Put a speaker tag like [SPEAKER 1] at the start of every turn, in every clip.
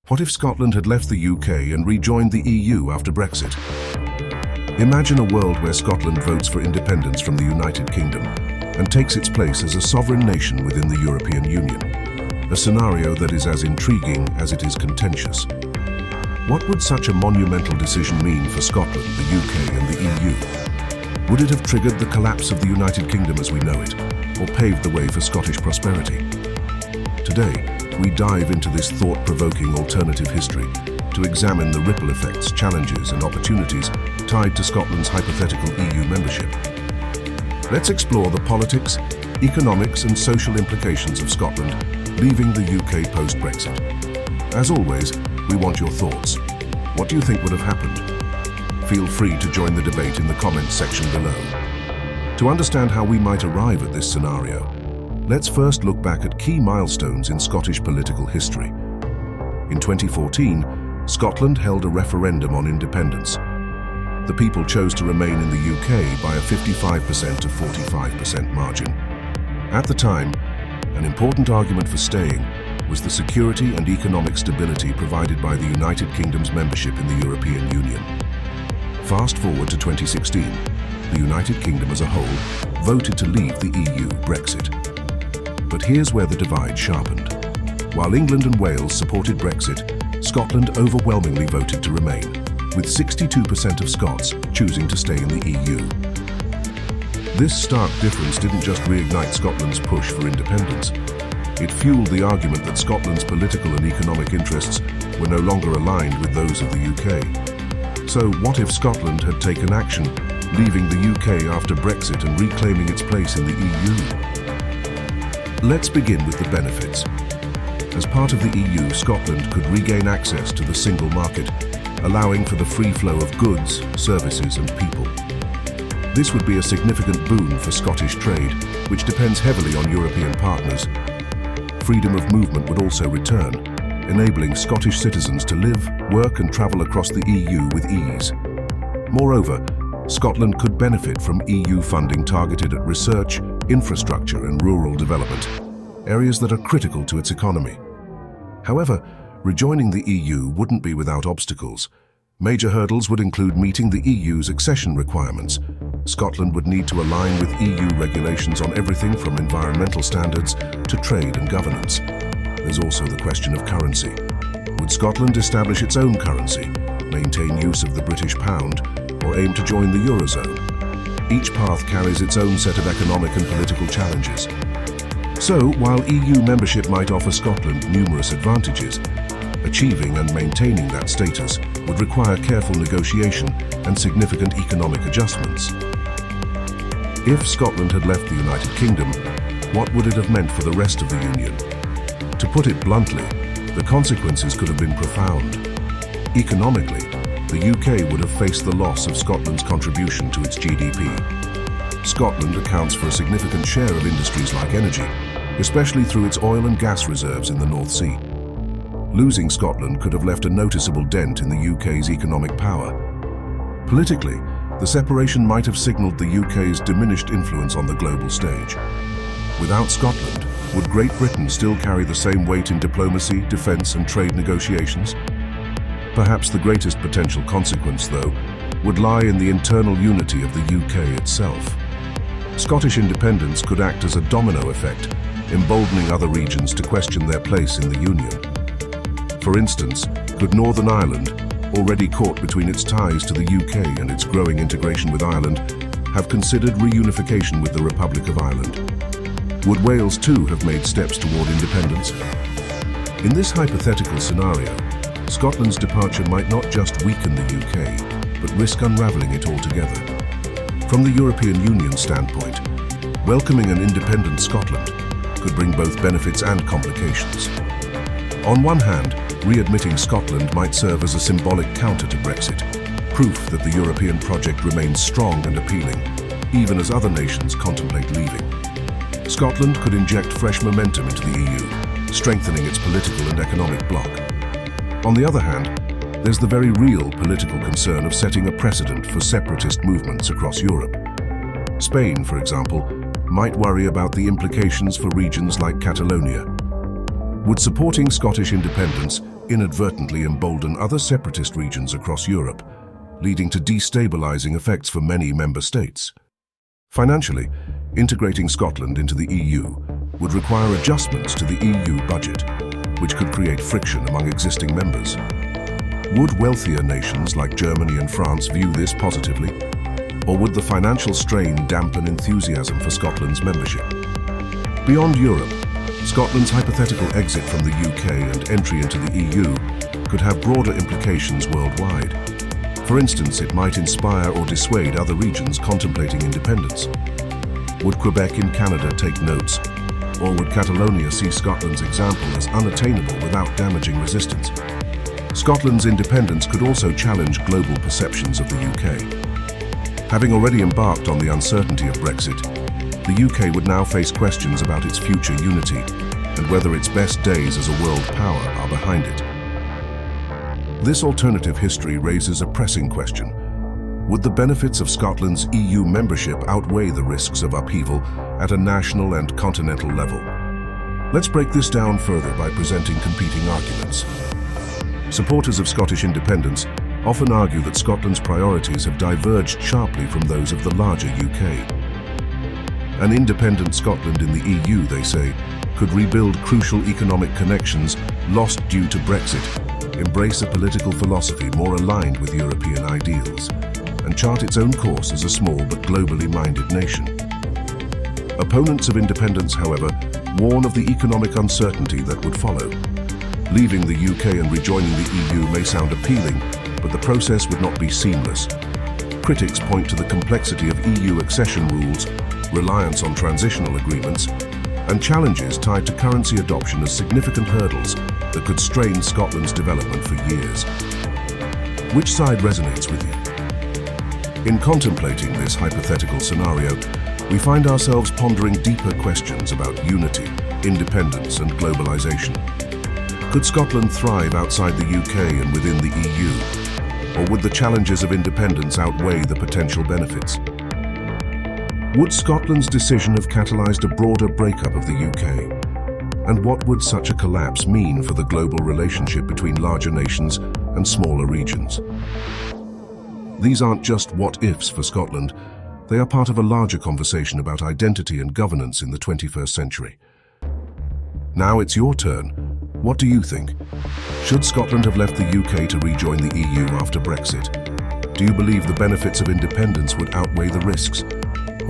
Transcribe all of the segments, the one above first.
[SPEAKER 1] What if Scotland had left the UK and rejoined the EU after Brexit? Imagine a world where Scotland votes for independence from the United Kingdom and takes its place as a sovereign nation within the European Union. A scenario that is as intriguing as it is contentious. What would such a monumental decision mean for Scotland, the UK and the EU? Would it have triggered the collapse of the United Kingdom as we know it, or paved the way for Scottish prosperity? Today, we dive into this thought-provoking alternative history to examine the ripple effects, challenges and opportunities tied to Scotland's hypothetical EU membership. Let's explore the politics, economics and social implications of Scotland leaving the UK post-Brexit. As always, we want your thoughts. What do you think would have happened? Feel free to join the debate in the comments section below. To understand how we might arrive at this scenario, let's first look back at key milestones in Scottish political history. In 2014, Scotland held a referendum on independence. The people chose to remain in the UK by a 55% to 45% margin. At the time, an important argument for staying was the security and economic stability provided by the United Kingdom's membership in the European Union. Fast forward to 2016, the United Kingdom as a whole voted to leave the EU, Brexit. But here's where the divide sharpened. While England and Wales supported Brexit, Scotland overwhelmingly voted to remain, with 62% of Scots choosing to stay in the EU. This stark difference didn't just reignite Scotland's push for independence. It fueled the argument that Scotland's political and economic interests were no longer aligned with those of the UK. So what if Scotland had taken action, leaving the UK after Brexit and reclaiming its place in the EU? Let's begin with the benefits. As part of the EU, Scotland could regain access to the single market, allowing for the free flow of goods, services and people. This would be a significant boon for Scottish trade, which depends heavily on European partners. Freedom of movement would also return, enabling Scottish citizens to live, work and travel across the EU with ease. Moreover, Scotland could benefit from EU funding targeted at research, infrastructure and rural development, areas that are critical to its economy. However, rejoining the EU wouldn't be without obstacles. Major hurdles would include meeting the EU's accession requirements. Scotland would need to align with EU regulations on everything from environmental standards to trade and governance. There's also the question of currency. Would Scotland establish its own currency, maintain use of the British pound, or aim to join the Eurozone? Each path carries its own set of economic and political challenges. So, while EU membership might offer Scotland numerous advantages, achieving and maintaining that status would require careful negotiation and significant economic adjustments. If Scotland had left the United Kingdom, what would it have meant for the rest of the Union? To put it bluntly, the consequences could have been profound. Economically, the UK would have faced the loss of Scotland's contribution to its GDP. Scotland accounts for a significant share of industries like energy, especially through its oil and gas reserves in the North Sea. Losing Scotland could have left a noticeable dent in the UK's economic power. Politically, the separation might have signalled the UK's diminished influence on the global stage. Without Scotland, would Great Britain still carry the same weight in diplomacy, defence and trade negotiations? Perhaps the greatest potential consequence, though, would lie in the internal unity of the UK itself. Scottish independence could act as a domino effect, emboldening other regions to question their place in the Union. For instance, could Northern Ireland, already caught between its ties to the UK and its growing integration with Ireland, have considered reunification with the Republic of Ireland? Would Wales too have made steps toward independence? In this hypothetical scenario, Scotland's departure might not just weaken the UK, but risk unravelling it altogether. From the European Union standpoint, welcoming an independent Scotland could bring both benefits and complications. On one hand, readmitting Scotland might serve as a symbolic counter to Brexit, proof that the European project remains strong and appealing, even as other nations contemplate leaving. Scotland could inject fresh momentum into the EU, strengthening its political and economic bloc. On the other hand, there's the very real political concern of setting a precedent for separatist movements across Europe. Spain, for example, might worry about the implications for regions like Catalonia. Would supporting Scottish independence inadvertently embolden other separatist regions across Europe, leading to destabilizing effects for many member states. Financially, integrating Scotland into the EU would require adjustments to the EU budget, which could create friction among existing members. Would wealthier nations like Germany and France view this positively? Or would the financial strain dampen enthusiasm for Scotland's membership? Beyond Europe, Scotland's hypothetical exit from the UK and entry into the EU could have broader implications worldwide. For instance, it might inspire or dissuade other regions contemplating independence. Would Quebec in Canada take notes? Or would Catalonia see Scotland's example as unattainable without damaging resistance? Scotland's independence could also challenge global perceptions of the UK. Having already embarked on the uncertainty of Brexit, the UK would now face questions about its future unity and whether its best days as a world power are behind it. This alternative history raises a pressing question. Would the benefits of Scotland's EU membership outweigh the risks of upheaval at a national and continental level? Let's break this down further by presenting competing arguments. Supporters of Scottish independence often argue that Scotland's priorities have diverged sharply from those of the larger UK. An independent Scotland in the EU, they say, could rebuild crucial economic connections lost due to Brexit, embrace a political philosophy more aligned with European ideals, and chart its own course as a small but globally minded nation. Opponents of independence, however, warn of the economic uncertainty that would follow. Leaving the UK and rejoining the EU may sound appealing, but the process would not be seamless. Critics point to the complexity of EU accession rules, reliance on transitional agreements, and challenges tied to currency adoption as significant hurdles that could strain Scotland's development for years. Which side resonates with you? In contemplating this hypothetical scenario, we find ourselves pondering deeper questions about unity, independence, and globalization. Could Scotland thrive outside the UK and within the EU? Or would the challenges of independence outweigh the potential benefits? Would Scotland's decision have catalyzed a broader breakup of the UK? And what would such a collapse mean for the global relationship between larger nations and smaller regions? These aren't just what-ifs for Scotland, they are part of a larger conversation about identity and governance in the 21st century. Now it's your turn. What do you think? Should Scotland have left the UK to rejoin the EU after Brexit? Do you believe the benefits of independence would outweigh the risks?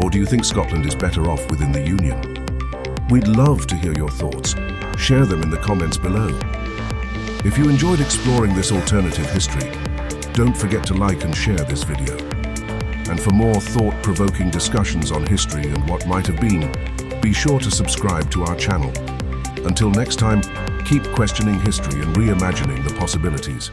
[SPEAKER 1] Or do you think Scotland is better off within the Union? We'd love to hear your thoughts. Share them in the comments below. If you enjoyed exploring this alternative history, don't forget to like and share this video. And for more thought-provoking discussions on history and what might have been, be sure to subscribe to our channel. Until next time, keep questioning history and reimagining the possibilities.